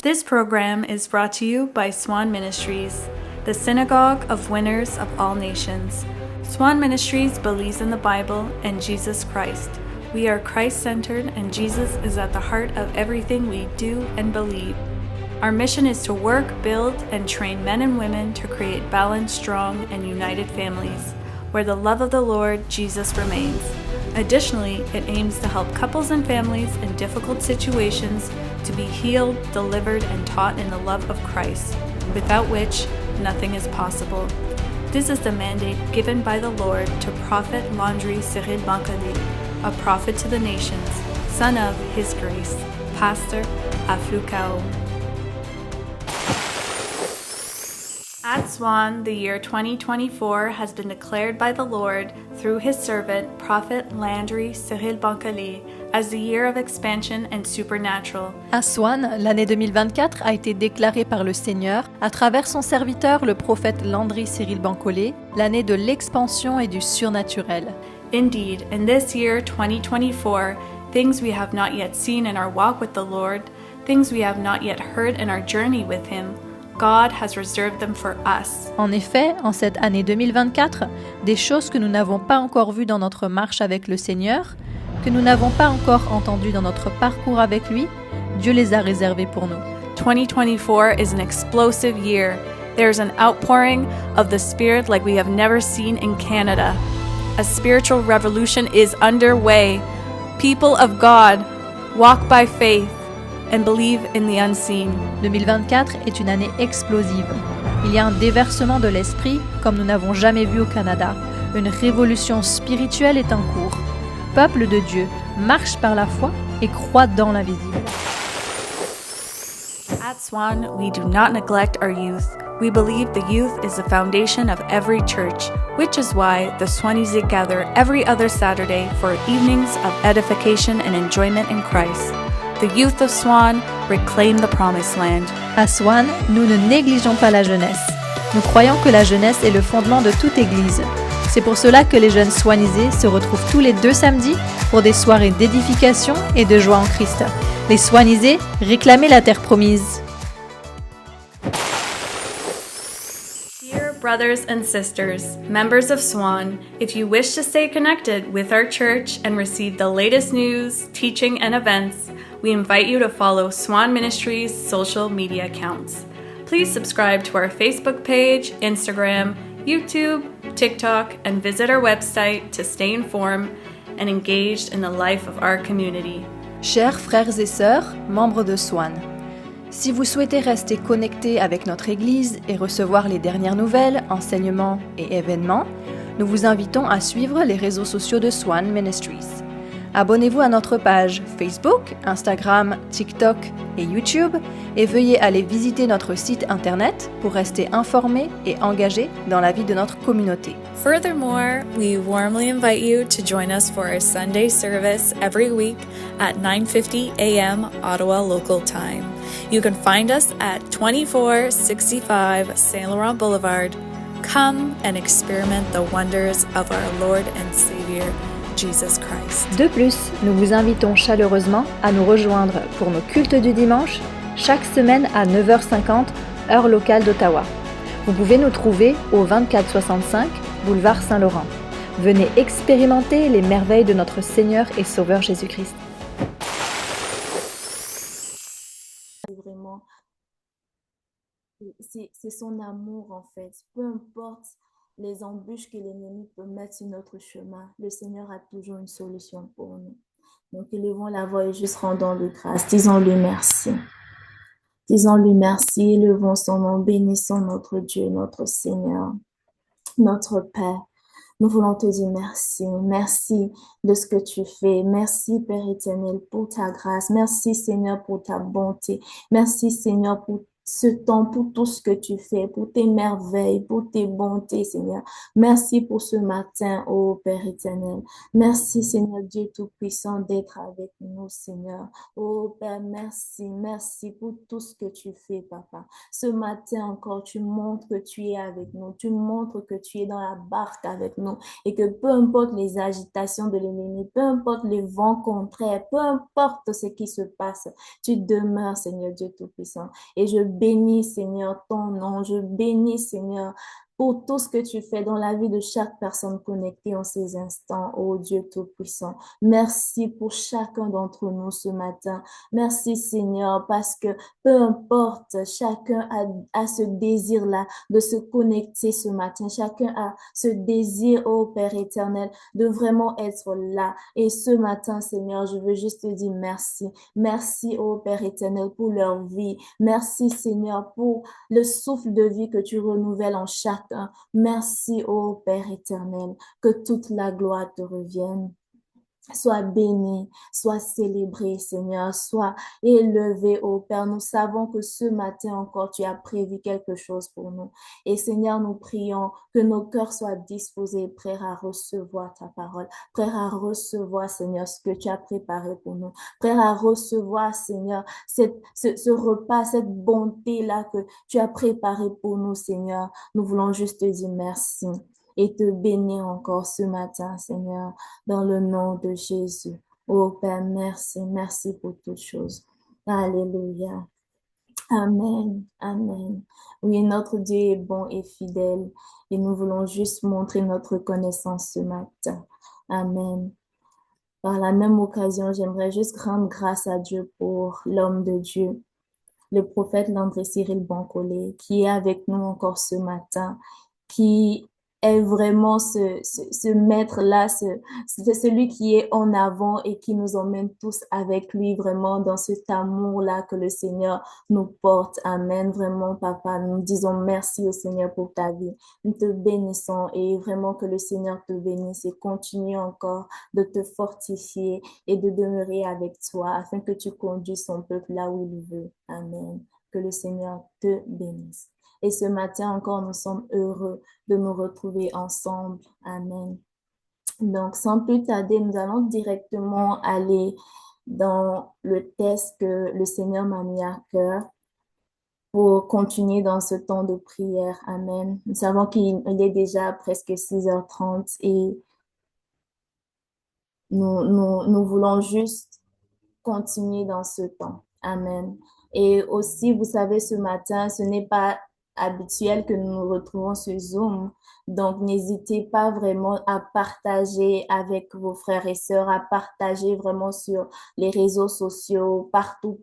This program is brought to you by Swan Ministries, the synagogue of winners of all nations. Swan Ministries believes in the Bible and Jesus Christ. We are Christ-centered and Jesus is at the heart of everything we do and believe. Our mission is to work, build, and train men and women to create balanced, strong, and united families, where the love of the Lord Jesus remains. Additionally, it aims to help couples and families in difficult situations to be healed, delivered, and taught in the love of Christ, without which nothing is possible. This is the mandate given by the Lord to Prophet Landry Cyril Bancole, a prophet to the nations, son of His Grace, pastor à Flucao. At Swan, the year 2024 has been declared by the Lord through His servant, Prophet Landry Cyril Bancole, as the year of expansion and supernatural. À Swan, l'année 2024 a été déclarée par le Seigneur, à travers son serviteur, le prophète Landry Cyril Bancole, l'année de l'expansion et du surnaturel. Indeed, in this year 2024, things we have not yet seen in our walk with the Lord, things we have not yet heard in our journey with Him, God has reserved them for us. En effet, en cette année 2024, des choses que nous n'avons pas encore vues dans notre marche avec le Seigneur, que nous n'avons pas encore entendues dans notre parcours avec lui, Dieu les a réservées pour nous. 2024 is an explosive year. There's an outpouring of the Spirit like we have never seen in Canada. A spiritual revolution is underway. People of God, walk by faith and believe in the unseen. 2024 est une année explosive. Il y a un déversement de l'esprit comme nous n'avons jamais vu au Canada. Une révolution spirituelle est en cours. Peuple de Dieu, marche par la foi et croit dans l'invisible. At Swan, we do not neglect our youth. We believe the youth is the foundation of every church, which is why the Swanese gather every other Saturday for evenings of edification and enjoyment in Christ. The youth of Swan reclaim the promised land. À Swan, nous ne négligeons pas la jeunesse. Nous croyons que la jeunesse est le fondement de toute église. C'est pour cela que les jeunes Swanisés se retrouvent tous les 2 samedis pour des soirées d'édification et de joie en Christ. Les Swanisés, réclamez la terre promise. Dear brothers and sisters, members of Swan, if you wish to stay connected with our church and receive the latest news, teaching, and events, we invite you to follow Swan Ministries' social media accounts. Please subscribe to our Facebook page, Instagram, YouTube, TikTok, and visit our website to stay informed and engaged in the life of our community. Chers frères et sœurs, membres de Swan, si vous souhaitez rester connectés avec notre Église et recevoir les dernières nouvelles, enseignements et événements, nous vous invitons à suivre les réseaux sociaux de Swan Ministries. Abonnez-vous à notre page Facebook, Instagram, TikTok et YouTube et veuillez aller visiter notre site internet pour rester informés et engagés dans la vie de notre communauté. Furthermore, we warmly invite you to join us for our Sunday service every week at 9:50 a.m. Ottawa local time. You can find us at 2465 Saint Laurent Boulevard. Come and experiment the wonders of our Lord and Savior, Jesus Christ. De plus, nous vous invitons chaleureusement à nous rejoindre pour nos cultes du dimanche, chaque semaine à 9h50, heure locale d'Ottawa. Vous pouvez nous trouver au 2465 boulevard Saint-Laurent. Venez expérimenter les merveilles de notre Seigneur et Sauveur Jésus-Christ. Vraiment, c'est son amour en fait. Peu importe les embûches que l'ennemi peut mettre sur notre chemin, le Seigneur a toujours une solution pour nous. Donc, élevons la voix et juste rendons-lui grâce. Disons-lui merci. Disons-lui merci, élevons son nom, bénissons notre Dieu, notre Seigneur, notre Père. Nous voulons te dire merci. Merci de ce que tu fais. Merci, Père éternel, pour ta grâce. Merci, Seigneur, pour ta bonté. Merci, Seigneur, pour ce temps pour tout ce que tu fais, pour tes merveilles, pour tes bontés, Seigneur. Merci pour ce matin, ô Père éternel. Merci, Seigneur Dieu Tout-Puissant, d'être avec nous, Seigneur. Oh Père, merci pour tout ce que tu fais, Papa. Ce matin encore, tu montres que tu es avec nous. Tu montres que tu es dans la barque avec nous et que peu importe les agitations de l'ennemi, peu importe les vents contraires, peu importe ce qui se passe, tu demeures, Seigneur Dieu Tout-Puissant. Et je bénis, Seigneur, ton nom. Je bénis, Seigneur, pour tout ce que tu fais dans la vie de chaque personne connectée en ces instants, ô Dieu Tout-Puissant. Merci pour chacun d'entre nous ce matin. Merci, Seigneur, parce que peu importe, chacun a ce désir-là de se connecter ce matin. Chacun a ce désir, ô Père éternel, de vraiment être là. Et ce matin, Seigneur, je veux juste te dire merci. Merci, ô Père éternel, pour leur vie. Merci, Seigneur, pour le souffle de vie que tu renouvelles en chacun. Merci, ô Père éternel, que toute la gloire te revienne. Sois béni, sois célébré, Seigneur, sois élevé, ô Père. Nous savons que ce matin encore, tu as prévu quelque chose pour nous. Et Seigneur, nous prions que nos cœurs soient disposés, prêts à recevoir ta parole, prêts à recevoir, Seigneur, ce que tu as préparé pour nous, prêts à recevoir, Seigneur, ce repas, cette bonté-là que tu as préparé pour nous, Seigneur. Nous voulons juste te dire merci et te bénir encore ce matin, Seigneur, dans le nom de Jésus. Oh Père, merci pour toutes choses. Alléluia. Amen, amen. Oui, notre Dieu est bon et fidèle et nous voulons juste montrer notre connaissance ce matin. Amen. Par la même occasion, j'aimerais juste rendre grâce à Dieu pour l'homme de Dieu, le prophète Landry Cyril Bancolé, qui est avec nous encore ce matin, qui est vraiment ce maître-là, celui qui est en avant et qui nous emmène tous avec lui vraiment dans cet amour-là que le Seigneur nous porte. Amen. Vraiment, Papa, nous disons merci au Seigneur pour ta vie. Nous te bénissons et vraiment que le Seigneur te bénisse et continue encore de te fortifier et de demeurer avec toi afin que tu conduises son peuple là où il veut. Amen. Que le Seigneur te bénisse. Et ce matin encore, nous sommes heureux de nous retrouver ensemble. Amen. Donc, sans plus tarder, nous allons directement aller dans le test que le Seigneur m'a mis à cœur pour continuer dans ce temps de prière. Amen. Nous savons qu'il est déjà presque 6h30 et nous voulons juste continuer dans ce temps. Amen. Et aussi, vous savez, ce matin, ce n'est pas habituel que nous nous retrouvons sur Zoom. Donc, n'hésitez pas vraiment à partager avec vos frères et sœurs, à partager vraiment sur les réseaux sociaux, partout,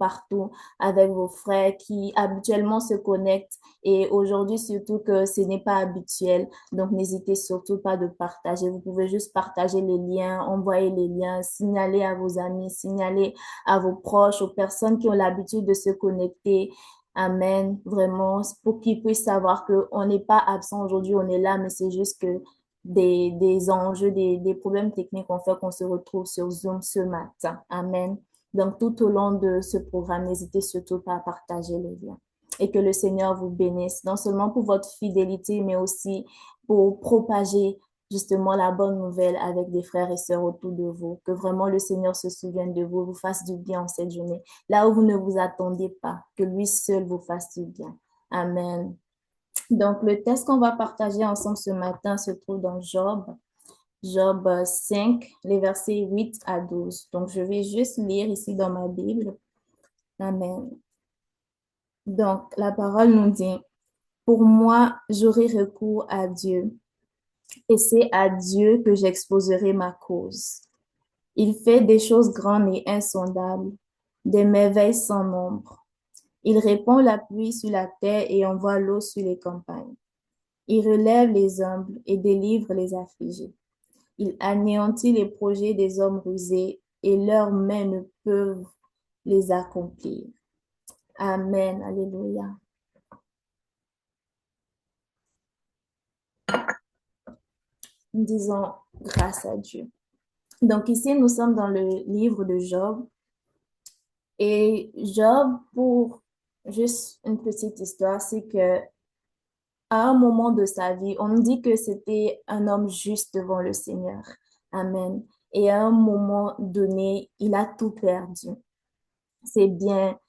avec vos frères qui habituellement se connectent. Et aujourd'hui, surtout que ce n'est pas habituel. Donc, n'hésitez surtout pas de partager. Vous pouvez juste partager les liens, envoyer les liens, signaler à vos amis, signaler à vos proches, aux personnes qui ont l'habitude de se connecter. Amen. Vraiment, pour qu'ils puissent savoir qu'on n'est pas absent aujourd'hui, on est là, mais c'est juste que des enjeux, des problèmes techniques ont fait qu'on se retrouve sur Zoom ce matin. Amen. Donc, tout au long de ce programme, n'hésitez surtout pas à partager les liens. Et que le Seigneur vous bénisse, non seulement pour votre fidélité, mais aussi pour propager justement la bonne nouvelle avec des frères et sœurs autour de vous. Que vraiment le Seigneur se souvienne de vous, vous fasse du bien en cette journée. Là où vous ne vous attendez pas, que lui seul vous fasse du bien. Amen. Donc, le texte qu'on va partager ensemble ce matin se trouve dans Job 5, les versets 8 à 12. Donc, je vais juste lire ici dans ma Bible. Amen. Donc, la parole nous dit, pour moi, j'aurai recours à Dieu. Et c'est à Dieu que j'exposerai ma cause. Il fait des choses grandes et insondables, des merveilles sans nombre. Il répand la pluie sur la terre et envoie l'eau sur les campagnes. Il relève les humbles et délivre les affligés. Il anéantit les projets des hommes rusés et leurs mains ne peuvent les accomplir. Amen. Alléluia. Nous disons grâce à Dieu. Donc ici, nous sommes dans le livre de Job. Et Job, pour juste une petite histoire, c'est que à un moment de sa vie, on nous dit que c'était un homme juste devant le Seigneur. Amen. Et à un moment donné, il a tout perdu. Ses biens,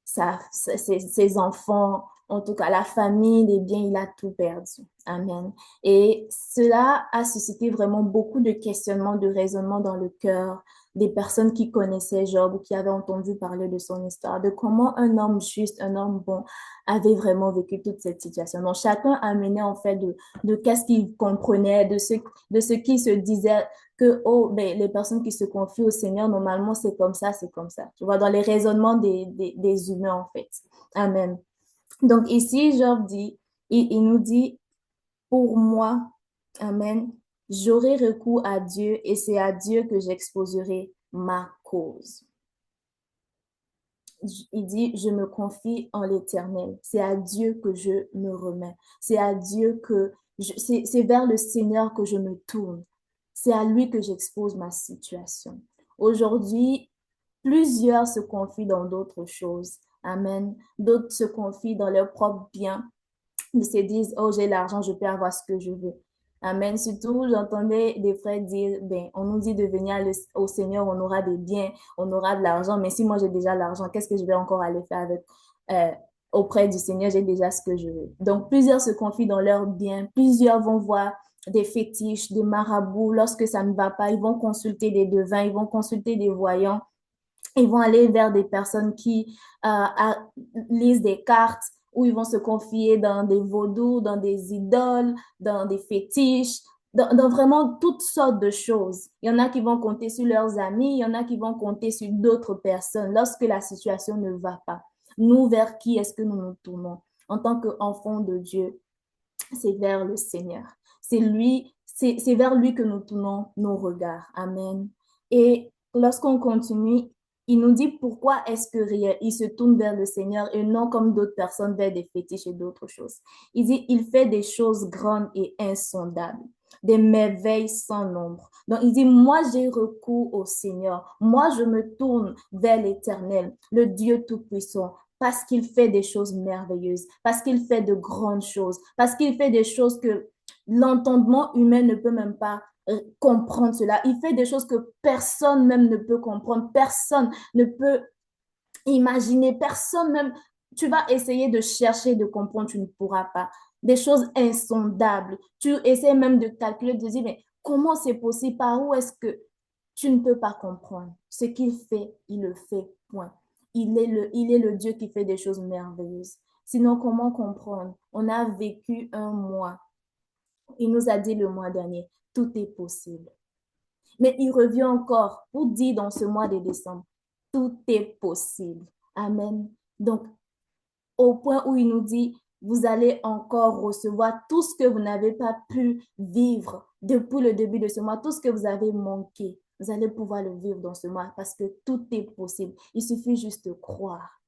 ses enfants, en tout cas la famille, les biens, il a tout perdu. Amen. Et cela a suscité vraiment beaucoup de questionnements, de raisonnements dans le cœur des personnes qui connaissaient Job ou qui avaient entendu parler de son histoire, de comment un homme juste, un homme bon avait vraiment vécu toute cette situation. Donc chacun amenait en fait de qu'est-ce qu'il comprenait, de ce qu'il se disait que oh, ben, les personnes qui se confient au Seigneur, normalement, c'est comme ça, c'est comme ça. Tu vois, dans les raisonnements des humains, en fait. Amen. Donc ici, Job dit, il nous dit, pour moi, Amen, j'aurai recours à Dieu et c'est à Dieu que j'exposerai ma cause. Il dit, je me confie en l'Éternel. C'est à Dieu que je me remets. C'est à Dieu que c'est vers le Seigneur que je me tourne. C'est à lui que j'expose ma situation. Aujourd'hui, plusieurs se confient dans d'autres choses. Amen. D'autres se confient dans leurs propres biens. Ils se disent, oh, j'ai l'argent, je peux avoir ce que je veux. Amen. Surtout, j'entendais des frères dire, ben, on nous dit de venir au Seigneur, on aura des biens, on aura de l'argent, mais si moi j'ai déjà l'argent, qu'est-ce que je vais encore aller faire avec, auprès du Seigneur, j'ai déjà ce que je veux. Donc, plusieurs se confient dans leurs biens, plusieurs vont voir des fétiches, des marabouts, lorsque ça ne va pas, ils vont consulter des devins, ils vont consulter des voyants, ils vont aller vers des personnes qui lisent des cartes, où ils vont se confier dans des vaudous, dans des idoles, dans des fétiches, dans vraiment toutes sortes de choses. Il y en a qui vont compter sur leurs amis, il y en a qui vont compter sur d'autres personnes lorsque la situation ne va pas. Nous, vers qui est-ce que nous nous tournons? En tant qu'enfants de Dieu, c'est vers le Seigneur. C'est vers lui que nous tournons nos regards. Amen. Et lorsqu'on continue, il nous dit pourquoi est-ce qu'il se tourne vers le Seigneur et non comme d'autres personnes vers des fétiches et d'autres choses. Il dit, il fait des choses grandes et insondables, des merveilles sans nombre. Donc, il dit, moi, j'ai recours au Seigneur. Moi, je me tourne vers l'Éternel, le Dieu Tout-Puissant, parce qu'il fait des choses merveilleuses, parce qu'il fait de grandes choses, parce qu'il fait des choses que l'entendement humain ne peut même pas comprendre cela. Il fait des choses que personne même ne peut comprendre, personne ne peut imaginer, personne même, tu vas essayer de chercher, de comprendre, tu ne pourras pas. Des choses insondables. Tu essaies même de calculer, de dire, mais comment c'est possible? Par où est-ce que tu ne peux pas comprendre? Ce qu'il fait, il le fait, point. Il est le Dieu qui fait des choses merveilleuses. Sinon, comment comprendre? On a vécu un mois. Il nous a dit le mois dernier, tout est possible. Mais il revient encore pour dire dans ce mois de décembre, tout est possible. Amen. Donc, au point où il nous dit, vous allez encore recevoir tout ce que vous n'avez pas pu vivre depuis le début de ce mois, tout ce que vous avez manqué. Vous allez pouvoir le vivre dans ce mois parce que tout est possible. Il suffit juste de croire.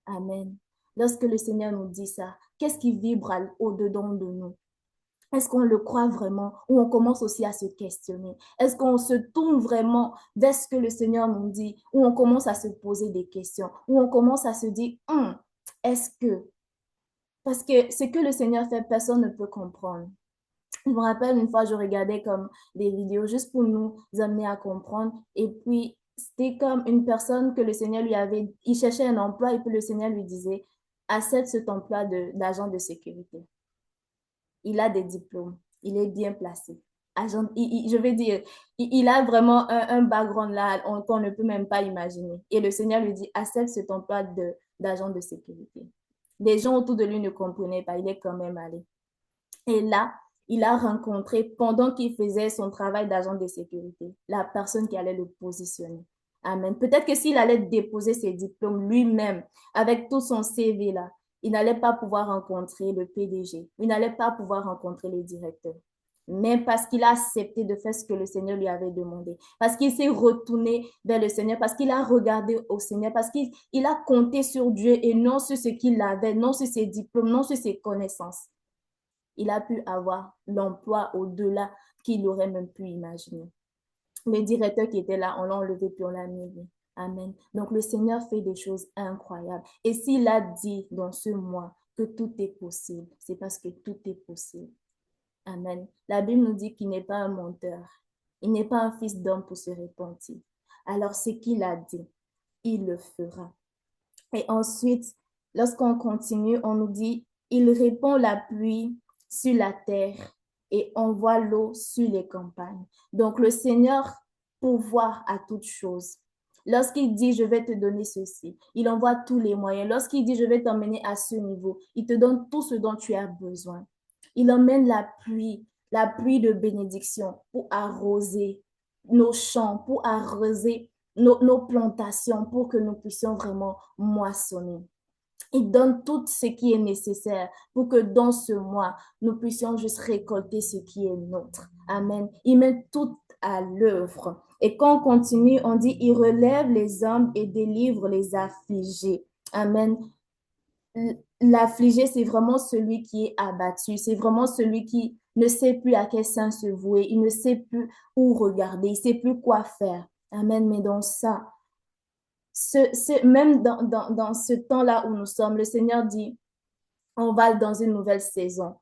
Amen. Lorsque le Seigneur nous dit ça, qu'est-ce qui vibre au-dedans de nous? Est-ce qu'on le croit vraiment ou on commence aussi à se questionner? Est-ce qu'on se tourne vraiment vers ce que le Seigneur nous dit ou on commence à se poser des questions ou on commence à se dire, est-ce que... Parce que ce que le Seigneur fait, personne ne peut comprendre. Je me rappelle une fois, je regardais comme des vidéos juste pour nous amener à comprendre. Et puis, c'était comme une personne que le Seigneur lui avait... Il cherchait un emploi et puis le Seigneur lui disait, accepte cet emploi d'agent de sécurité. Il a des diplômes, il est bien placé. Agent, je vais dire, il a vraiment un background là qu'on ne peut même pas imaginer. Et le Seigneur lui dit, accepte cet emploi d'agent de sécurité. Les gens autour de lui ne comprenaient pas, il est quand même allé. Et là, il a rencontré, pendant qu'il faisait son travail d'agent de sécurité, la personne qui allait le positionner. Amen. Peut-être que s'il allait déposer ses diplômes lui-même, avec tout son CV là, il n'allait pas pouvoir rencontrer le PDG, il n'allait pas pouvoir rencontrer le directeur. Mais parce qu'il a accepté de faire ce que le Seigneur lui avait demandé, parce qu'il s'est retourné vers le Seigneur, parce qu'il a regardé au Seigneur, parce qu'il a compté sur Dieu et non sur ce qu'il avait, non sur ses diplômes, non sur ses connaissances. Il a pu avoir l'emploi au-delà qu'il aurait même pu imaginer. Le directeur qui était là, on l'a enlevé puis on l'a mis. Amen. Donc, le Seigneur fait des choses incroyables. Et s'il a dit dans ce mois que tout est possible, c'est parce que tout est possible. Amen. La Bible nous dit qu'il n'est pas un menteur. Il n'est pas un fils d'homme pour se repentir. Alors, ce qu'il a dit, il le fera. Et ensuite, lorsqu'on continue, on nous dit, il répand la pluie sur la terre et envoie l'eau sur les campagnes. Donc, le Seigneur pourvoit à toutes choses. Lorsqu'il dit, je vais te donner ceci, il envoie tous les moyens. Lorsqu'il dit, je vais t'emmener à ce niveau, il te donne tout ce dont tu as besoin. Il emmène la pluie de bénédiction pour arroser nos champs, pour arroser nos plantations, pour que nous puissions vraiment moissonner. Il donne tout ce qui est nécessaire pour que dans ce mois, nous puissions juste récolter ce qui est nôtre. Amen. Il met tout à l'œuvre. Et quand on continue, on dit, il relève les hommes et délivre les affligés. Amen. L'affligé, c'est vraiment celui qui est abattu. C'est vraiment celui qui ne sait plus à quel sein se vouer. Il ne sait plus où regarder. Il ne sait plus quoi faire. Amen. Mais dans ça, même dans ce temps-là où nous sommes, le Seigneur dit, on va dans une nouvelle saison.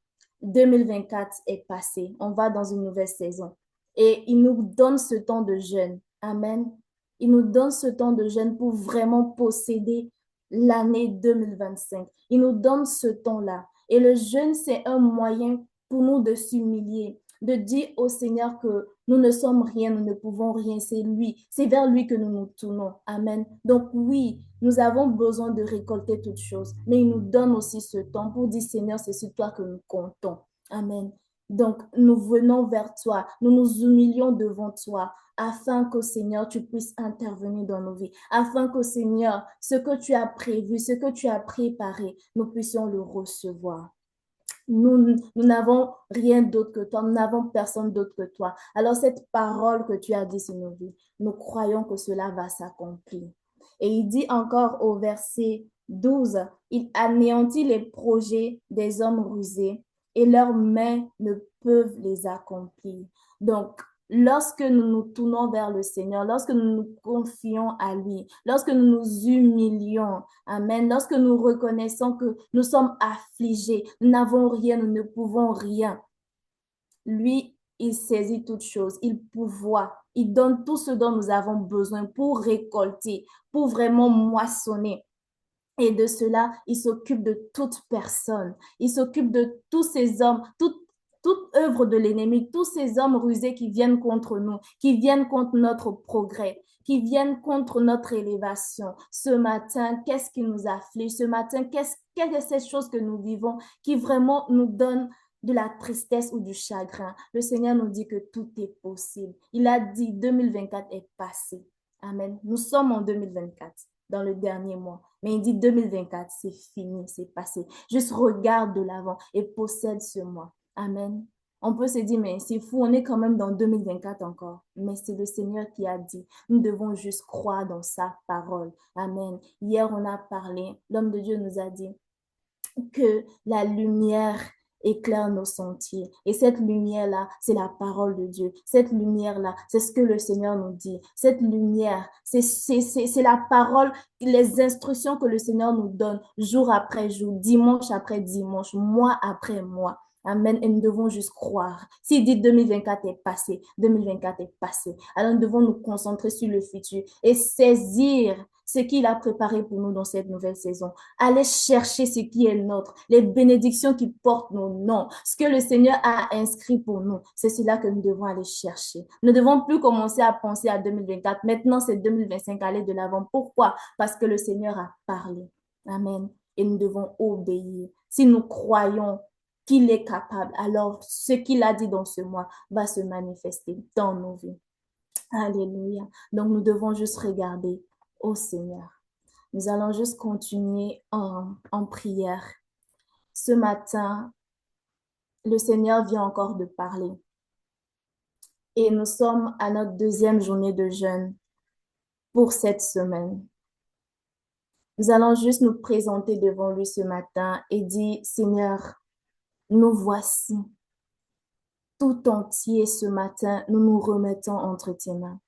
2024 est passé. On va dans une nouvelle saison. Et il nous donne ce temps de jeûne. Amen. Il nous donne ce temps de jeûne pour vraiment posséder l'année 2025. Il nous donne ce temps-là. Et le jeûne, c'est un moyen pour nous de s'humilier, de dire au Seigneur que nous ne sommes rien, nous ne pouvons rien, c'est lui. C'est vers lui que nous nous tournons. Amen. Donc oui, nous avons besoin de récolter toutes choses, mais il nous donne aussi ce temps pour dire, Seigneur, c'est sur toi que nous comptons. Amen. Donc, nous venons vers toi, nous nous humilions devant toi, afin qu'au Seigneur, tu puisses intervenir dans nos vies, afin qu'au Seigneur, ce que tu as prévu, ce que tu as préparé, nous puissions le recevoir. Nous n'avons rien d'autre que toi, nous n'avons personne d'autre que toi. Alors cette parole que tu as dit sur nos vies, nous croyons que cela va s'accomplir. Et il dit encore au verset 12, il anéantit les projets des hommes rusés et leurs mains ne peuvent les accomplir. Donc, lorsque nous nous tournons vers le Seigneur, lorsque nous nous confions à lui, lorsque nous nous humilions, amen, lorsque nous reconnaissons que nous sommes affligés, nous n'avons rien, nous ne pouvons rien, lui, il saisit toutes choses, il pourvoit, il donne tout ce dont nous avons besoin pour récolter, pour vraiment moissonner. Et de cela, il s'occupe de toute personne. Il s'occupe de tous ces hommes, toute œuvre de l'ennemi, tous ces hommes rusés qui viennent contre nous, qui viennent contre notre progrès, qui viennent contre notre élévation. Ce matin, qu'est-ce qui nous afflige? Ce matin, quelle est cette chose que nous vivons qui vraiment nous donne de la tristesse ou du chagrin? Le Seigneur nous dit que tout est possible. Il a dit 2024 est passé. Amen. Nous sommes en 2024, dans le dernier mois. Mais il dit 2024, c'est fini, c'est passé. Juste regarde de l'avant et possède ce mois. Amen. On peut se dire, mais c'est fou, on est quand même dans 2024 encore. Mais c'est le Seigneur qui a dit. Nous devons juste croire dans sa parole. Amen. Hier, on a parlé, l'homme de Dieu nous a dit que la lumière éclaire nos sentiers. Et cette lumière-là, c'est la parole de Dieu. Cette lumière-là, c'est ce que le Seigneur nous dit. Cette lumière, c'est la parole, les instructions que le Seigneur nous donne jour après jour, dimanche après dimanche, mois après mois. Amen. Et nous devons juste croire. S'il dit 2024 est passé, 2024 est passé. Alors nous devons nous concentrer sur le futur et saisir ce qu'il a préparé pour nous dans cette nouvelle saison. Aller chercher ce qui est nôtre, les bénédictions qui portent nos noms, ce que le Seigneur a inscrit pour nous. C'est cela que nous devons aller chercher. Nous ne devons plus commencer à penser à 2024. Maintenant, c'est 2025, aller de l'avant. Pourquoi? Parce que le Seigneur a parlé. Amen. Et nous devons obéir. Si nous croyons qu'il est capable, alors ce qu'il a dit dans ce mois va se manifester dans nos vies. Alléluia. Donc, nous devons juste regarder au Seigneur. Nous allons juste continuer en prière. Ce matin, le Seigneur vient encore de parler. Et nous sommes à notre deuxième journée de jeûne pour cette semaine. Nous allons juste nous présenter devant lui ce matin et dire, Seigneur, nous voici. Tout entier ce matin, nous nous remettons entre tes mains.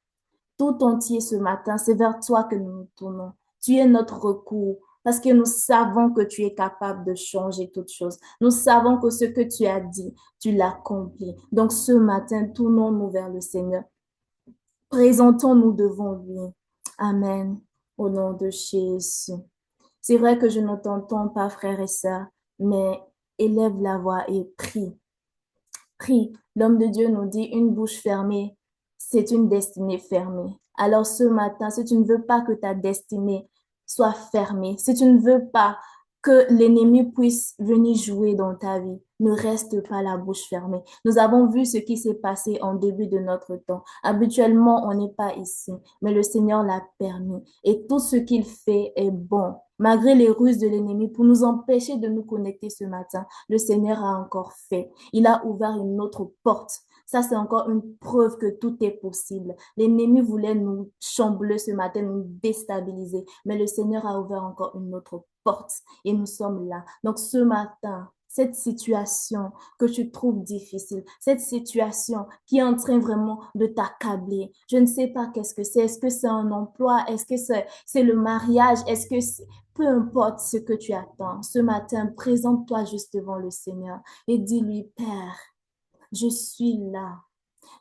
tout entier ce matin, c'est vers toi que nous nous tournons. Tu es notre recours parce que nous savons que tu es capable de changer toutes choses. Nous savons que ce que tu as dit, tu l'accomplis. Donc ce matin, tournons-nous vers le Seigneur. Présentons-nous devant lui. Amen. Au nom de Jésus. C'est vrai que je ne t'entends pas, frères et sœurs, mais élève la voix et prie. Prie. L'homme de Dieu nous dit une bouche fermée, c'est une destinée fermée. Alors ce matin, si tu ne veux pas que ta destinée soit fermée, si tu ne veux pas que l'ennemi puisse venir jouer dans ta vie, ne reste pas la bouche fermée. Nous avons vu ce qui s'est passé en début de notre temps. Habituellement, on n'est pas ici, mais le Seigneur l'a permis. Et tout ce qu'il fait est bon. Malgré les ruses de l'ennemi pour nous empêcher de nous connecter ce matin, le Seigneur a encore fait. Il a ouvert une autre porte. Ça, c'est encore une preuve que tout est possible. L'ennemi voulait nous chambouler ce matin, nous déstabiliser, mais le Seigneur a ouvert encore une autre porte et nous sommes là. Donc ce matin, cette situation que tu trouves difficile, cette situation qui est en train vraiment de t'accabler, je ne sais pas qu'est-ce que c'est. Est-ce que c'est un emploi? Est-ce que c'est le mariage? Est-ce que peu importe ce que tu attends, ce matin, présente-toi juste devant le Seigneur et dis-lui, Père, je suis là.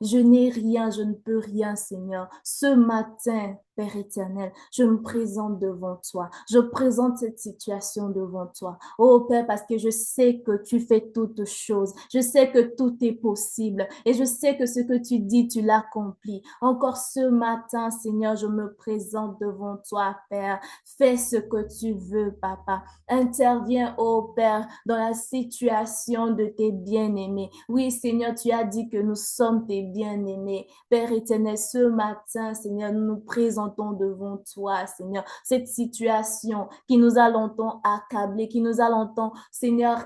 Je n'ai rien, je ne peux rien, Seigneur. Ce matin, Père éternel, je me présente devant toi. Je présente cette situation devant toi. Oh Père, parce que je sais que tu fais toutes choses. Je sais que tout est possible. Et je sais que ce que tu dis, tu l'accomplis. Encore ce matin, Seigneur, je me présente devant toi, Père. Fais ce que tu veux, Papa. Interviens, oh Père, dans la situation de tes bien-aimés. Oui, Seigneur, tu as dit que nous sommes tes bien-aimés. Père éternel, ce matin, Seigneur, nous nous présentons devant toi, Seigneur, cette situation qui nous a longtemps accablés, qui nous a longtemps, Seigneur,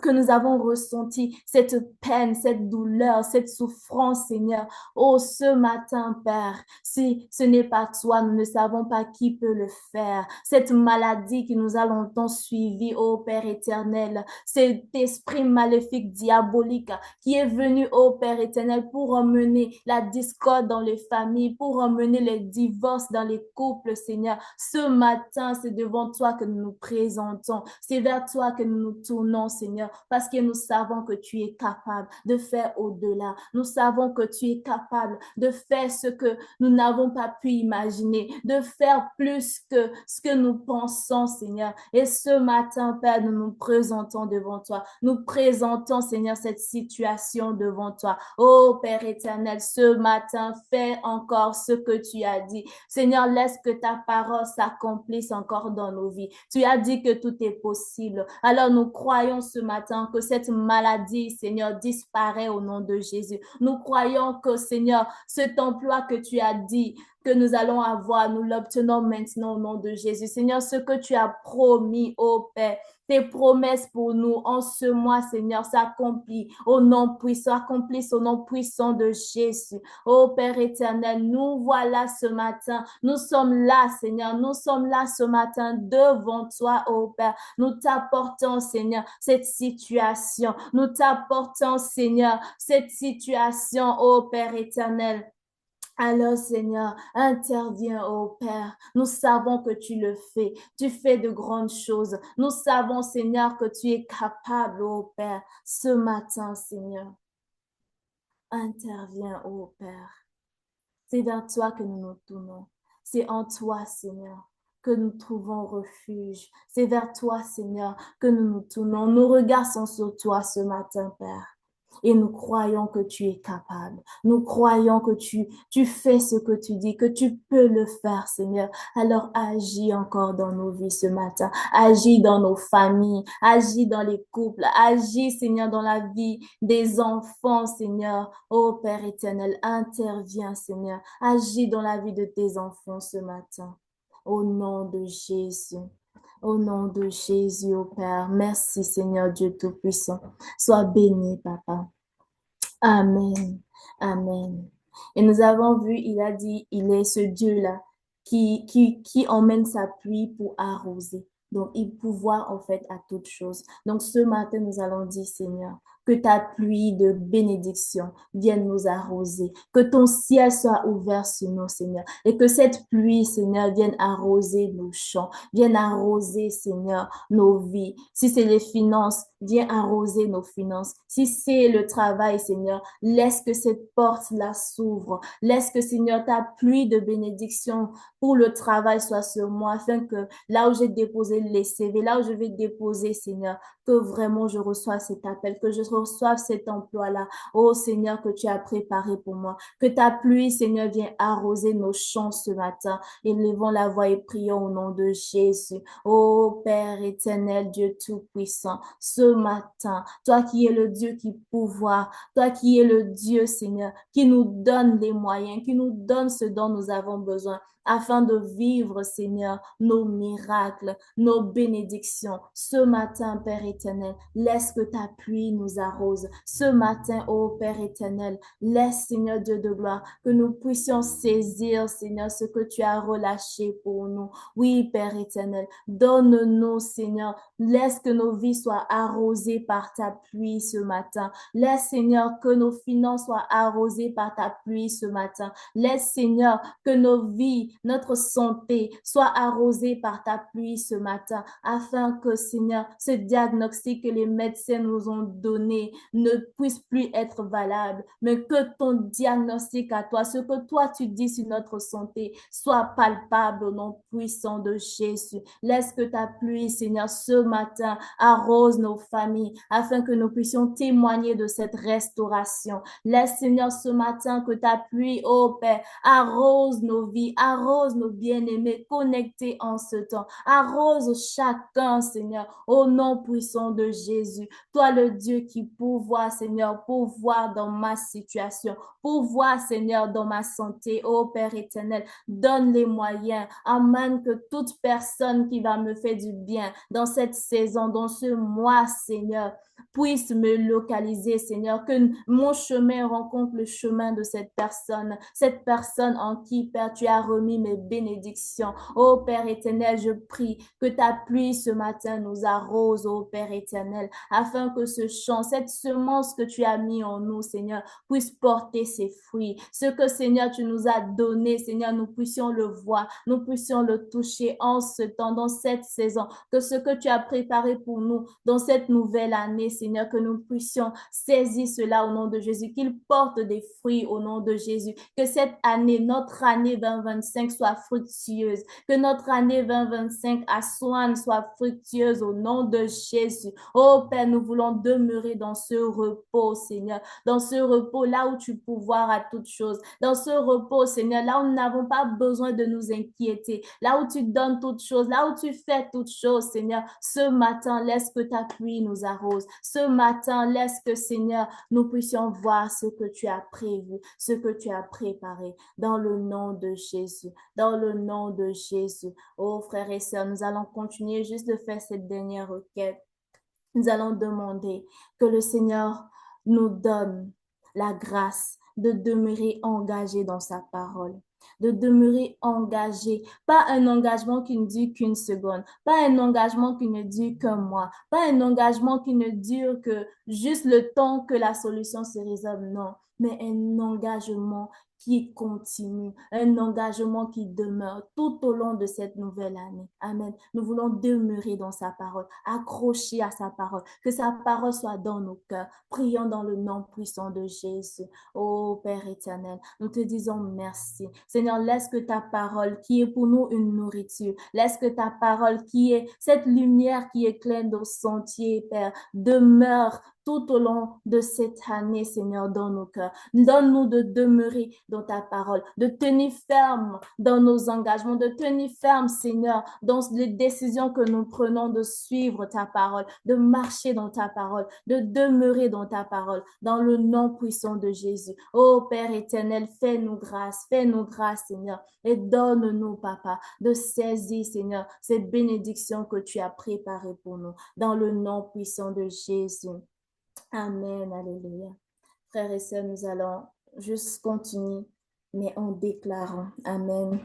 que nous avons ressenti, cette peine, cette douleur, cette souffrance, Seigneur. Oh, ce matin, Père, si ce n'est pas toi, nous ne savons pas qui peut le faire. Cette maladie qui nous a longtemps suivis, oh Père éternel, cet esprit maléfique, diabolique, qui est venu, oh Père éternel, pour emmener la discorde dans les familles, pour emmener les divorces dans les couples, Seigneur. Ce matin, c'est devant toi que nous nous présentons. C'est vers toi que nous nous tournons, Seigneur, parce que nous savons que tu es capable de faire au-delà. Nous savons que tu es capable de faire ce que nous n'avons pas pu imaginer, de faire plus que ce que nous pensons, Seigneur. Et ce matin, Père, nous nous présentons devant toi. Nous présentons, Seigneur, cette situation devant toi. Oh, Père éternel, ce matin, fais encore ce que tu as dit. Seigneur, laisse que ta parole s'accomplisse encore dans nos vies. Tu as dit que tout est possible. Alors, nous croyons ce matin que cette maladie, Seigneur, disparaît au nom de Jésus. Nous croyons que, Seigneur, cet emploi que tu as dit que nous allons avoir, nous l'obtenons maintenant au nom de Jésus. Seigneur, ce que tu as promis, ô Père, tes promesses pour nous en ce mois, Seigneur, s'accomplissent au nom puissant de Jésus. Ô Père éternel, nous voilà ce matin. Nous sommes là, Seigneur. Nous sommes là ce matin devant toi, ô Père. Nous t'apportons, Seigneur, cette situation. Nous t'apportons, Seigneur, cette situation, ô Père éternel. Alors, Seigneur, interviens, ô Père. Nous savons que tu le fais. Tu fais de grandes choses. Nous savons, Seigneur, que tu es capable, ô Père. Ce matin, Seigneur, interviens, ô Père. C'est vers toi que nous nous tournons. C'est en toi, Seigneur, que nous trouvons refuge. C'est vers toi, Seigneur, que nous nous tournons. Nos regards sont sur toi ce matin, Père. Et nous croyons que tu es capable. Nous croyons que tu fais ce que tu dis, que tu peux le faire, Seigneur. Alors agis encore dans nos vies ce matin. Agis dans nos familles. Agis dans les couples. Agis, Seigneur, dans la vie des enfants, Seigneur. Oh Père éternel, interviens, Seigneur. Agis dans la vie de tes enfants ce matin. Au nom de Jésus. Au nom de Jésus, ô Père, merci Seigneur Dieu Tout-Puissant. Sois béni, Papa. Amen. Amen. Et nous avons vu, il a dit, il est ce Dieu-là qui emmène sa pluie pour arroser. Donc, il pouvoir en fait à toutes choses. Donc, ce matin, nous allons dire, Seigneur, que ta pluie de bénédiction vienne nous arroser, que ton ciel soit ouvert sur nous, Seigneur, et que cette pluie, Seigneur, vienne arroser nos champs, vienne arroser, Seigneur, nos vies. Si c'est les finances, viens arroser nos finances. Si c'est le travail, Seigneur, laisse que cette porte-là s'ouvre. Laisse que, Seigneur, ta pluie de bénédiction pour le travail soit sur moi, afin que là où j'ai déposé les CV, là où je vais déposer, Seigneur, que vraiment je reçoive cet appel, que je reçoive cet emploi-là. Oh Seigneur, que tu as préparé pour moi. Que ta pluie, Seigneur, vienne arroser nos champs ce matin. Élevons la voix et prions au nom de Jésus. Oh Père éternel, Dieu tout-puissant, ce matin, toi qui es le Dieu qui pouvoir, toi qui es le Dieu, Seigneur, qui nous donne les moyens, qui nous donne ce dont nous avons besoin, afin de vivre, Seigneur, nos miracles, nos bénédictions. Ce matin, Père éternel, laisse que ta pluie nous arrose. Ce matin, ô Père éternel, laisse, Seigneur Dieu de gloire, que nous puissions saisir, Seigneur, ce que tu as relâché pour nous. Oui, Père éternel, donne-nous, Seigneur, laisse que nos vies soient arrosées par ta pluie ce matin. Laisse, Seigneur, que nos finances soient arrosées par ta pluie ce matin. Laisse, Seigneur, que nos vies, notre santé soit arrosée par ta pluie ce matin, afin que, Seigneur, ce diagnostic que les médecins nous ont donné ne puisse plus être valable, mais que ton diagnostic à toi, ce que toi tu dis sur notre santé, soit palpable au nom puissant de Jésus. Laisse que ta pluie, Seigneur, ce matin arrose nos familles, afin que nous puissions témoigner de cette restauration. Laisse, Seigneur, ce matin que ta pluie, ô Père, arrose nos vies, arrose nos bien-aimés connectés en ce temps. Arrose chacun, Seigneur, au nom puissant de Jésus. Toi, le Dieu qui pourvoit, Seigneur, pourvoir dans ma situation, pourvoir, Seigneur, dans ma santé. Ô Père éternel, donne les moyens. Amen, que toute personne qui va me faire du bien dans cette saison, dans ce mois, Seigneur, puisse me localiser, Seigneur, que mon chemin rencontre le chemin de cette personne en qui, Père, tu as remis mes bénédictions. Ô Père éternel, je prie que ta pluie ce matin nous arrose, ô Père éternel, afin que ce champ, cette semence que tu as mis en nous, Seigneur, puisse porter ses fruits. Ce que, Seigneur, tu nous as donné, Seigneur, nous puissions le voir, nous puissions le toucher en ce temps, dans cette saison, que ce que tu as préparé pour nous dans cette nouvelle année, Seigneur, que nous puissions saisir cela au nom de Jésus, qu'il porte des fruits au nom de Jésus, que cette année, notre année 2025 soit fructueuse, que notre année 2025 à Swan soit fructueuse au nom de Jésus. Oh Père, nous voulons demeurer dans ce repos, Seigneur, dans ce repos là où tu pourvoirs à toutes choses, dans ce repos, Seigneur, là où nous n'avons pas besoin de nous inquiéter, là où tu donnes toutes choses, là où tu fais toutes choses, Seigneur. Ce matin, laisse que ta pluie nous arrose. Ce matin, laisse que, Seigneur, nous puissions voir ce que tu as prévu, ce que tu as préparé, dans le nom de Jésus, dans le nom de Jésus. Oh, frères et sœurs, nous allons continuer juste de faire cette dernière requête. Nous allons demander que le Seigneur nous donne la grâce de demeurer engagé dans sa parole, de demeurer engagé, pas un engagement qui ne dure qu'une seconde, pas un engagement qui ne dure qu'un mois, pas un engagement qui ne dure que juste le temps que la solution se résolve, non, mais un engagement qui continue, un engagement qui demeure tout au long de cette nouvelle année. Amen. Nous voulons demeurer dans sa parole, accrocher à sa parole, que sa parole soit dans nos cœurs. Prions dans le nom puissant de Jésus. Oh Père éternel, nous te disons merci. Seigneur, laisse que ta parole, qui est pour nous une nourriture, laisse que ta parole, qui est cette lumière qui éclaire nos sentiers, Père, demeure tout au long de cette année, Seigneur, dans nos cœurs. Donne-nous de demeurer dans ta parole, de tenir ferme dans nos engagements, de tenir ferme, Seigneur, dans les décisions que nous prenons de suivre ta parole, de marcher dans ta parole, de demeurer dans ta parole, dans le nom puissant de Jésus. Oh Père éternel, fais-nous grâce, Seigneur, et donne-nous, Papa, de saisir, Seigneur, cette bénédiction que tu as préparée pour nous, dans le nom puissant de Jésus. Amen, alléluia. Frères et sœurs, nous allons juste continuer, mais en déclarant, Amen.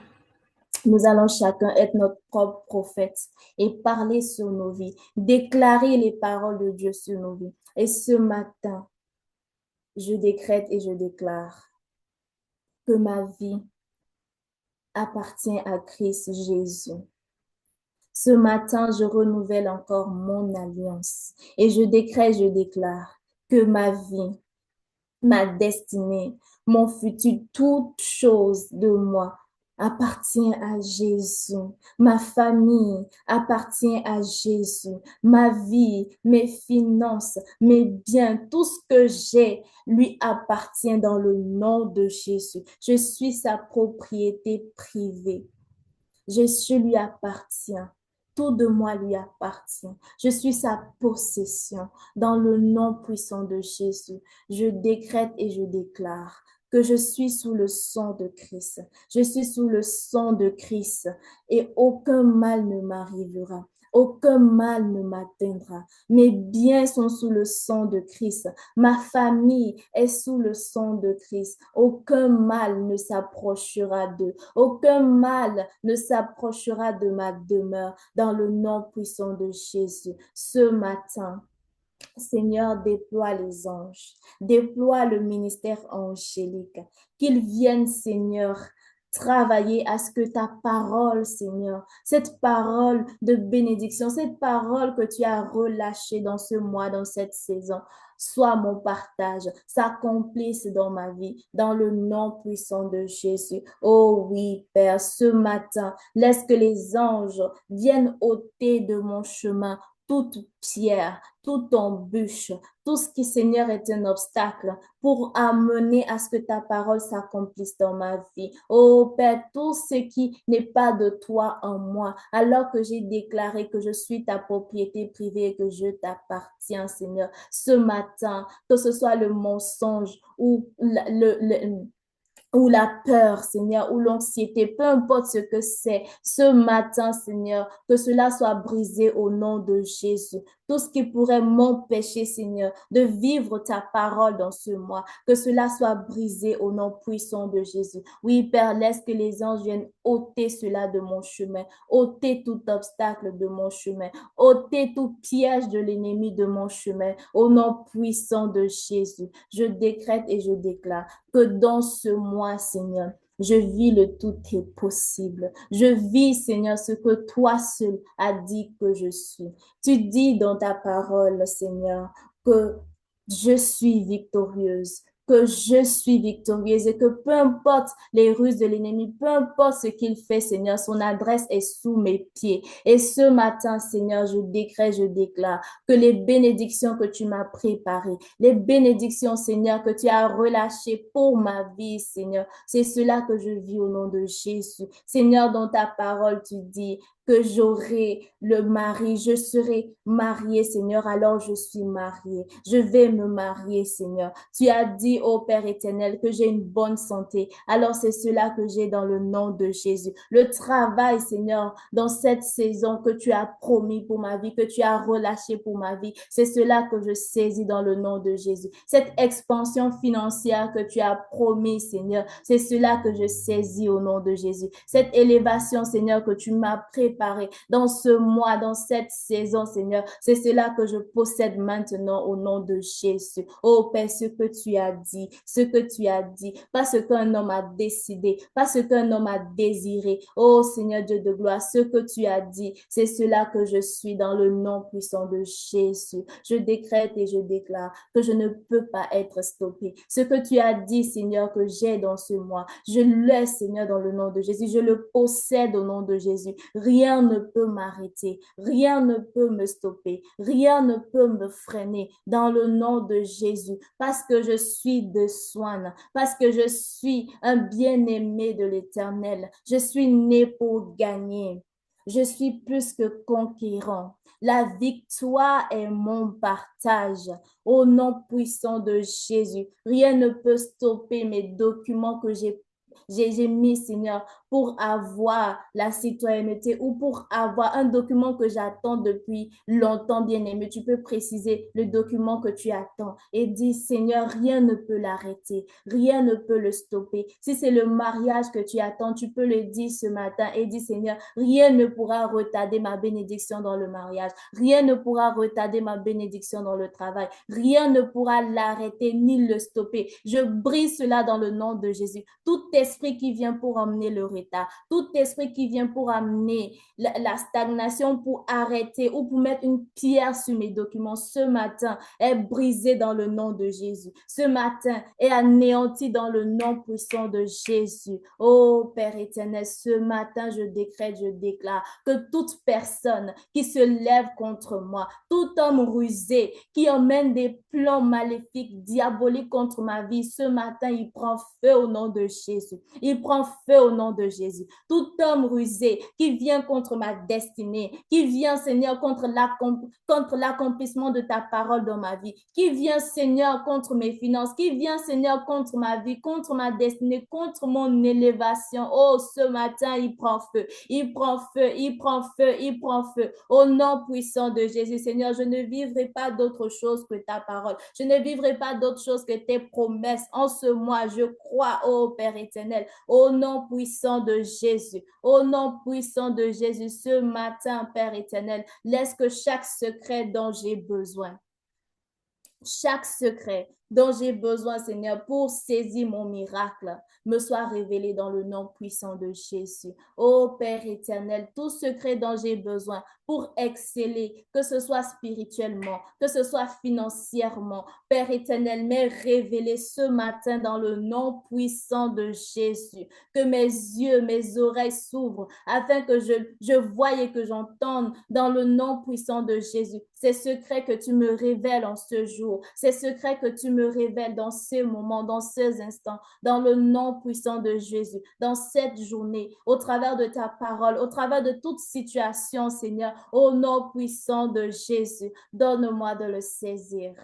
Nous allons chacun être notre propre prophète et parler sur nos vies, déclarer les paroles de Dieu sur nos vies. Et ce matin, je décrète et je déclare que ma vie appartient à Christ Jésus. Ce matin, je renouvelle encore mon alliance et je décrète, je déclare que ma vie, ma destinée, mon futur, toute chose de moi appartient à Jésus. Ma famille appartient à Jésus. Ma vie, mes finances, mes biens, tout ce que j'ai lui appartient dans le nom de Jésus. Je suis sa propriété privée. Je lui appartiens. Tout de moi lui appartient. Je suis sa possession. Dans le nom puissant de Jésus, je décrète et je déclare que je suis sous le sang de Christ. Je suis sous le sang de Christ et aucun mal ne m'arrivera. Aucun mal ne m'atteindra. Mes biens sont sous le sang de Christ. Ma famille est sous le sang de Christ. Aucun mal ne s'approchera d'eux. Aucun mal ne s'approchera de ma demeure dans le nom puissant de Jésus. Ce matin, Seigneur, déploie les anges, déploie le ministère angélique, qu'ils viennent, Seigneur, travailler à ce que ta parole, Seigneur, cette parole de bénédiction, cette parole que tu as relâchée dans ce mois, dans cette saison, soit mon partage, s'accomplisse dans ma vie, dans le nom puissant de Jésus. Oh oui, Père, ce matin, laisse que les anges viennent ôter de mon chemin toute pierre, toute embûche, tout ce qui, Seigneur, est un obstacle pour amener à ce que ta parole s'accomplisse dans ma vie. Oh Père, tout ce qui n'est pas de toi en moi, alors que j'ai déclaré que je suis ta propriété privée et que je t'appartiens, Seigneur, ce matin, que ce soit le mensonge ou ou la peur, Seigneur, ou l'anxiété, peu importe ce que c'est, ce matin, Seigneur, que cela soit brisé au nom de Jésus. Tout ce qui pourrait m'empêcher, Seigneur, de vivre ta parole dans ce mois, que cela soit brisé au nom puissant de Jésus. Oui, Père, laisse que les anges viennent ôter cela de mon chemin, ôter tout obstacle de mon chemin, ôter tout piège de l'ennemi de mon chemin, au nom puissant de Jésus. Je décrète et je déclare que dans ce mois, Seigneur, je vis le tout est possible. Je vis, Seigneur, ce que toi seul as dit que je suis. Tu dis dans ta parole, Seigneur, que je suis victorieuse, que je suis victorieuse et que peu importe les ruses de l'ennemi, peu importe ce qu'il fait, Seigneur, son adresse est sous mes pieds. Et ce matin, Seigneur, je décrète, je déclare que les bénédictions que tu m'as préparées, les bénédictions, Seigneur, que tu as relâchées pour ma vie, Seigneur, c'est cela que je vis au nom de Jésus. Seigneur, dans ta parole, tu dis que j'aurai le mari, je serai mariée, Seigneur, alors je suis mariée. Je vais me marier, Seigneur. Tu as dit, ô Père éternel, que j'ai une bonne santé. Alors c'est cela que j'ai dans le nom de Jésus. Le travail, Seigneur, dans cette saison que tu as promis pour ma vie, que tu as relâché pour ma vie, c'est cela que je saisis dans le nom de Jésus. Cette expansion financière que tu as promis, Seigneur, c'est cela que je saisis au nom de Jésus. Cette élévation, Seigneur, que tu m'as préparée dans ce mois, dans cette saison, Seigneur. C'est cela que je possède maintenant au nom de Jésus. Oh Père, ce que tu as dit, ce que tu as dit, pas ce qu'un homme a décidé, pas ce qu'un homme a désiré. Oh Seigneur Dieu de gloire, ce que tu as dit, c'est cela que je suis dans le nom puissant de Jésus. Je décrète et je déclare que je ne peux pas être stoppé. Ce que tu as dit, Seigneur, que j'ai dans ce mois, je l'ai, Seigneur, dans le nom de Jésus. Je le possède au nom de Jésus. Rien ne peut m'arrêter, rien ne peut me stopper, rien ne peut me freiner dans le nom de Jésus, parce que je suis de Swan, parce que je suis un bien-aimé de l'Éternel. Je suis né pour gagner. Je suis plus que conquérant. La victoire est mon partage. Au nom puissant de Jésus, rien ne peut stopper mes documents que j'ai j'ai mis, Seigneur, pour avoir la citoyenneté ou pour avoir un document que j'attends depuis longtemps, bien-aimé. Tu peux préciser le document que tu attends et dire, Seigneur, rien ne peut l'arrêter, rien ne peut le stopper. Si c'est le mariage que tu attends, tu peux le dire ce matin et dire, Seigneur, rien ne pourra retarder ma bénédiction dans le mariage, rien ne pourra retarder ma bénédiction dans le travail, rien ne pourra l'arrêter ni le stopper. Je brise cela dans le nom de Jésus. Tout esprit qui vient pour emmener le retard, tout esprit qui vient pour amener la stagnation, pour arrêter ou pour mettre une pierre sur mes documents, ce matin est brisé dans le nom de Jésus. Ce matin est anéanti dans le nom puissant de Jésus. Oh Père éternel, ce matin je décrète, je déclare que toute personne qui se lève contre moi, tout homme rusé qui emmène des plans maléfiques, diaboliques contre ma vie, ce matin il prend feu au nom de Jésus. Il prend feu au nom de Jésus. Tout homme rusé qui vient contre ma destinée, qui vient, Seigneur, contre l'accomplissement de ta parole dans ma vie, qui vient, Seigneur, contre mes finances, qui vient, Seigneur, contre ma vie, contre ma destinée, contre mon élévation. Oh, ce matin, il prend feu, il prend feu, il prend feu, il prend feu. Au nom puissant de Jésus, Seigneur, je ne vivrai pas d'autre chose que ta parole. Je ne vivrai pas d'autre chose que tes promesses. En ce mois, je crois, oh Père éternel, au nom puissant de Jésus, au nom puissant de Jésus, ce matin, Père éternel, laisse que chaque secret dont j'ai besoin, chaque secret dont j'ai besoin, Seigneur, pour saisir mon miracle, me soit révélé dans le nom puissant de Jésus. Ô Père éternel, tout secret dont j'ai besoin pour exceller, que ce soit spirituellement, que ce soit financièrement, Père éternel, m'est révélé ce matin dans le nom puissant de Jésus. Que mes yeux, mes oreilles s'ouvrent afin que je voie et que j'entende dans le nom puissant de Jésus. Ces secrets que tu me révèles en ce jour, ces secrets que tu me révèles dans ces moments, dans ces instants, dans le nom puissant de Jésus, dans cette journée, au travers de ta parole, au travers de toute situation, Seigneur, au nom puissant de Jésus, donne-moi de le saisir.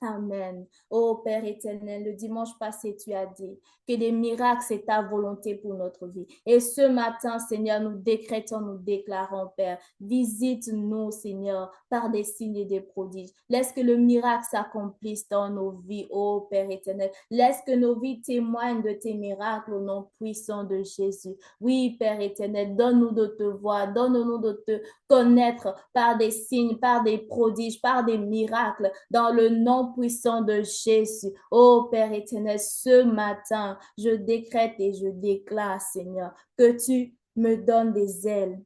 Amen. Ô Père éternel, le dimanche passé, tu as dit que les miracles, c'est ta volonté pour notre vie. Et ce matin, Seigneur, nous décrétons, nous déclarons, Père, visite-nous, Seigneur, par des signes et des prodiges. Laisse que le miracle s'accomplisse dans nos vies, ô Père éternel. Laisse que nos vies témoignent de tes miracles au nom puissant de Jésus. Oui, Père éternel, donne-nous de te voir, donne-nous de te connaître par des signes, par des prodiges, par des miracles, dans le nom puissant de Jésus. Oh Père éternel, ce matin, je décrète et je déclare, Seigneur, que tu me donnes des ailes.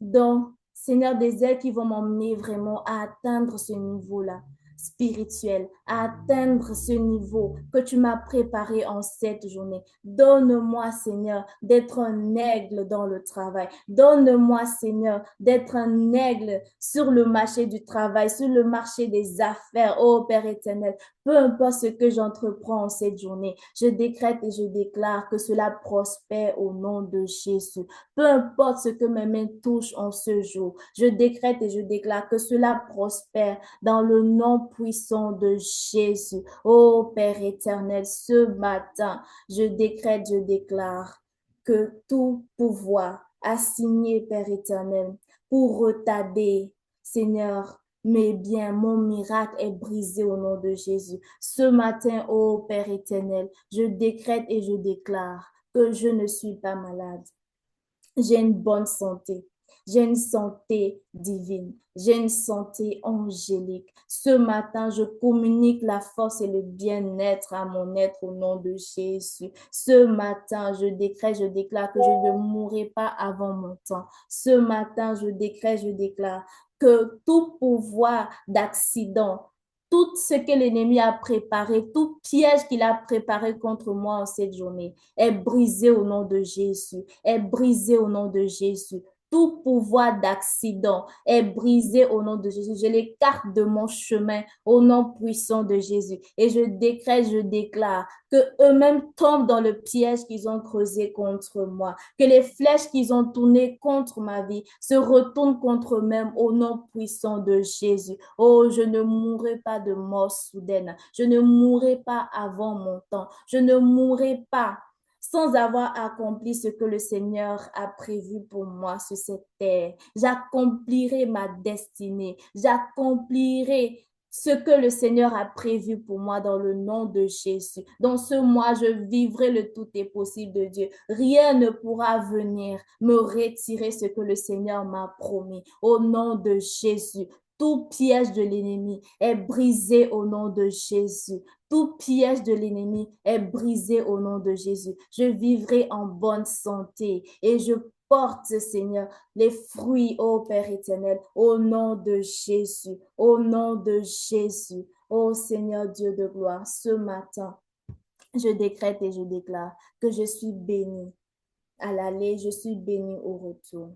Donc, Seigneur, des ailes qui vont m'emmener vraiment à atteindre ce niveau-là spirituel, à atteindre ce niveau que tu m'as préparé en cette journée. Donne-moi, Seigneur, d'être un aigle dans le travail. Donne-moi, Seigneur, d'être un aigle sur le marché du travail, sur le marché des affaires. Oh Père éternel, peu importe ce que j'entreprends en cette journée, je décrète et je déclare que cela prospère au nom de Jésus. Peu importe ce que mes mains touchent en ce jour, je décrète et je déclare que cela prospère dans le nom puissant de Jésus. Oh Père éternel, ce matin, je décrète, je déclare que tout pouvoir assigné, Père éternel, pour retarder, Seigneur, mais bien, mon miracle est brisé au nom de Jésus. Ce matin, ô Père éternel, je décrète et je déclare que je ne suis pas malade. J'ai une bonne santé. J'ai une santé divine. J'ai une santé angélique. Ce matin, je communique la force et le bien-être à mon être au nom de Jésus. Ce matin, je décrète, je déclare que je ne mourrai pas avant mon temps. Ce matin, je décrète, je déclare que tout pouvoir d'accident, tout ce que l'ennemi a préparé, tout piège qu'il a préparé contre moi en cette journée est brisé au nom de Jésus, est brisé au nom de Jésus. Tout pouvoir d'accident est brisé au nom de Jésus. Je l'écarte de mon chemin au nom puissant de Jésus. Et je décrète, je déclare que eux-mêmes tombent dans le piège qu'ils ont creusé contre moi. Que les flèches qu'ils ont tournées contre ma vie se retournent contre eux-mêmes au nom puissant de Jésus. Oh, je ne mourrai pas de mort soudaine. Je ne mourrai pas avant mon temps. Je ne mourrai pas sans avoir accompli ce que le Seigneur a prévu pour moi sur cette terre. J'accomplirai ma destinée. J'accomplirai ce que le Seigneur a prévu pour moi dans le nom de Jésus. Dans ce mois, je vivrai le tout est possible de Dieu. Rien ne pourra venir me retirer ce que le Seigneur m'a promis. Au nom de Jésus, tout piège de l'ennemi est brisé au nom de Jésus. Tout piège de l'ennemi est brisé au nom de Jésus. Je vivrai en bonne santé et je porte, Seigneur, les fruits, ô Père éternel, au nom de Jésus, au nom de Jésus. Ô Seigneur Dieu de gloire, ce matin, je décrète et je déclare que je suis bénie à l'aller, je suis bénie au retour.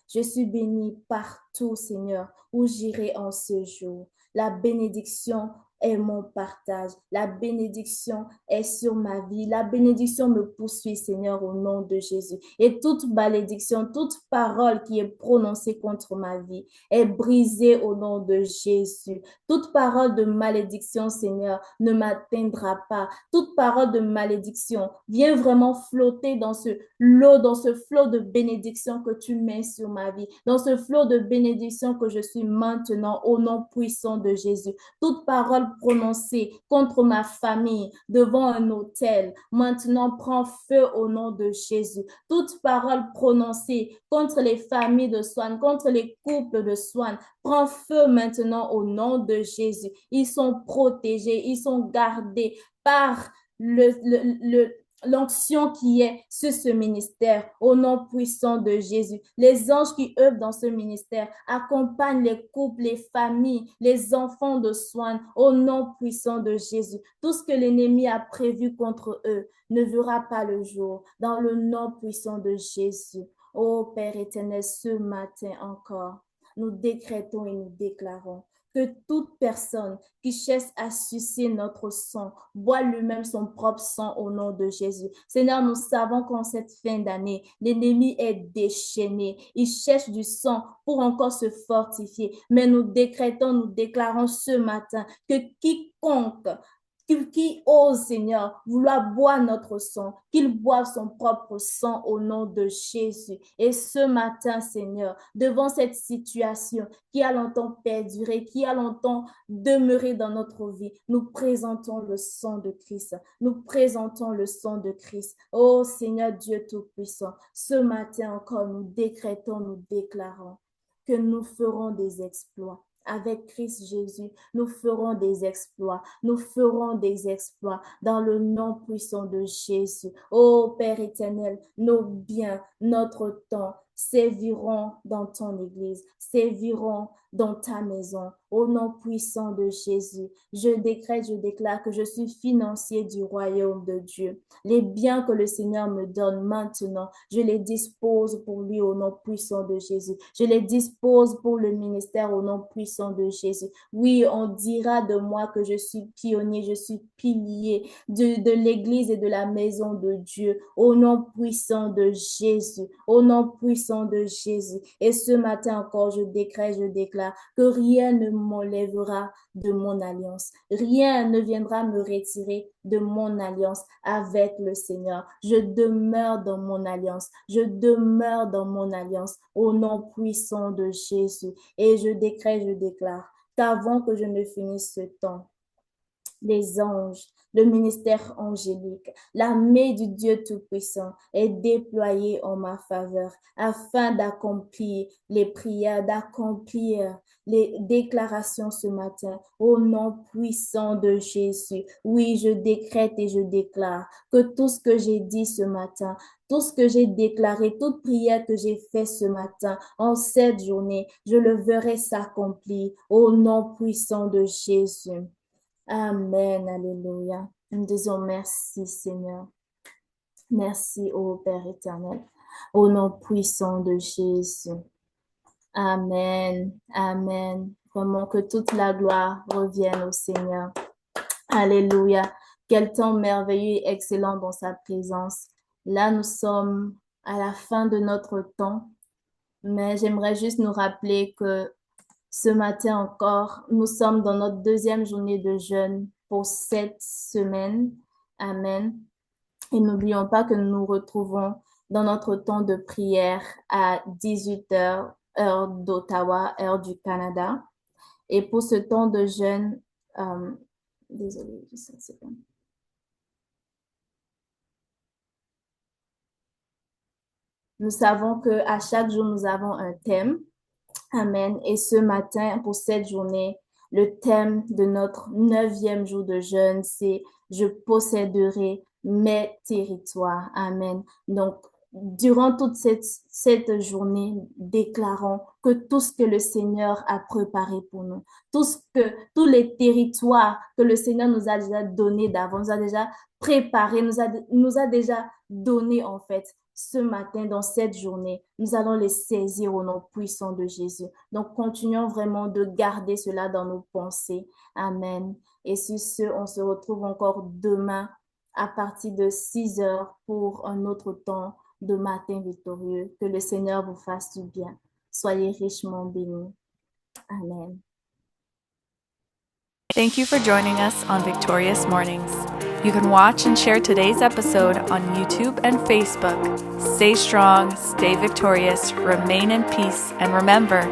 Je suis bénie partout, Seigneur, où j'irai en ce jour. La bénédiction est mon partage. La bénédiction est sur ma vie. La bénédiction me poursuit, Seigneur, au nom de Jésus. Et toute malédiction, toute parole qui est prononcée contre ma vie est brisée au nom de Jésus. Toute parole de malédiction, Seigneur, ne m'atteindra pas. Toute parole de malédiction vient vraiment flotter dans ce lot, dans ce flot de bénédiction que tu mets sur ma vie, dans ce flot de bénédiction que je suis maintenant au nom puissant de Jésus. Toute parole prononcée contre ma famille devant un autel, maintenant prend feu au nom de Jésus. Toute parole prononcée contre les familles de Swan, contre les couples de Swan, prend feu maintenant au nom de Jésus. Ils sont protégés, ils sont gardés par l'onction qui est sur ce ministère au nom puissant de Jésus. Les anges qui œuvrent dans ce ministère accompagnent les couples, les familles, les enfants de Swan au nom puissant de Jésus. Tout ce que l'ennemi a prévu contre eux ne verra pas le jour dans le nom puissant de Jésus. Ô Père éternel, ce matin encore, nous décrétons et nous déclarons que toute personne qui cherche à sucer notre sang boit lui-même son propre sang au nom de Jésus. Seigneur, nous savons qu'en cette fin d'année, l'ennemi est déchaîné. Il cherche du sang pour encore se fortifier. Mais nous décrétons, nous déclarons ce matin que quiconque qui ose, Seigneur, vouloir boire notre sang, qu'il boive son propre sang au nom de Jésus. Et ce matin, Seigneur, devant cette situation qui a longtemps perduré, qui a longtemps demeuré dans notre vie, nous présentons le sang de Christ. Nous présentons le sang de Christ. Oh Seigneur Dieu Tout-Puissant, ce matin encore, nous décrétons, nous déclarons que nous ferons des exploits. Avec Christ Jésus, nous ferons des exploits. Nous ferons des exploits dans le nom puissant de Jésus. Ô Père éternel, nos biens, notre temps serviront dans ton église, serviront dans ta maison. Au nom puissant de Jésus, je décrète, je déclare que je suis financier du royaume de Dieu. Les biens que le Seigneur me donne maintenant, je les dispose pour lui au nom puissant de Jésus. Je les dispose pour le ministère au nom puissant de Jésus. Oui, on dira de moi que je suis pionnier, je suis pilier de l'église et de la maison de Dieu au nom puissant de Jésus, au nom puissant de Jésus. Et ce matin encore, je décrète, je déclare que rien ne m'enlèvera de mon alliance. Rien ne viendra me retirer de mon alliance avec le Seigneur. Je demeure dans mon alliance. Je demeure dans mon alliance au nom puissant de Jésus. Et je décrète, je déclare qu'avant que je ne finisse ce temps, les anges, le ministère angélique, l'armée du Dieu Tout-Puissant est déployée en ma faveur afin d'accomplir les prières, d'accomplir les déclarations ce matin au nom puissant de Jésus. Oui, je décrète et je déclare que tout ce que j'ai dit ce matin, tout ce que j'ai déclaré, toute prière que j'ai faite ce matin, en cette journée, je le verrai s'accomplir au nom puissant de Jésus. Amen, alléluia. Nous disons merci, Seigneur. Merci, ô Père éternel, au nom puissant de Jésus. Amen, amen. Vraiment que toute la gloire revienne au Seigneur. Alléluia. Quel temps merveilleux et excellent dans sa présence. Là, nous sommes à la fin de notre temps, mais j'aimerais juste nous rappeler que ce matin encore, nous sommes dans notre deuxième journée de jeûne pour cette semaine. Amen. Et n'oublions pas que nous nous retrouvons dans notre temps de prière à 18h, heure d'Ottawa, heure du Canada. Et pour ce temps de jeûne, désolée, juste une seconde. Nous savons qu'à chaque jour, nous avons un thème. Amen. Et ce matin, pour cette journée, le thème de notre 9e jour de jeûne, c'est « Je posséderai mes territoires ». Amen. Donc, durant toute cette journée, déclarons que tout ce que le Seigneur a préparé pour nous, tous les territoires que le Seigneur nous a déjà donnés d'avance, nous a déjà préparés, nous a déjà donnés en fait. Ce matin, dans cette journée, nous allons les saisir au nom puissant de Jésus. Donc, continuons vraiment de garder cela dans nos pensées. Amen. Et sur ce, on se retrouve encore demain à partir de 6h pour un autre temps de matin victorieux. Que le Seigneur vous fasse du bien. Soyez richement bénis. Amen. Thank you for joining us on Victorious Mornings. You can watch and share today's episode on YouTube and Facebook. Stay strong, stay victorious, remain in peace, and remember,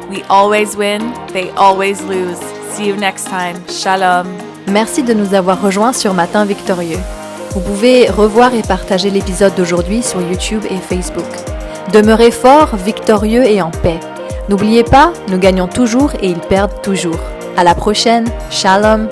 we always win, they always lose. See you next time. Shalom. Merci de nous avoir rejoints sur Matin Victorieux. Vous pouvez revoir et partager l'épisode d'aujourd'hui sur YouTube et Facebook. Demeurez forts, victorieux et en paix. N'oubliez pas, nous gagnons toujours et ils perdent toujours. À la prochaine. Shalom.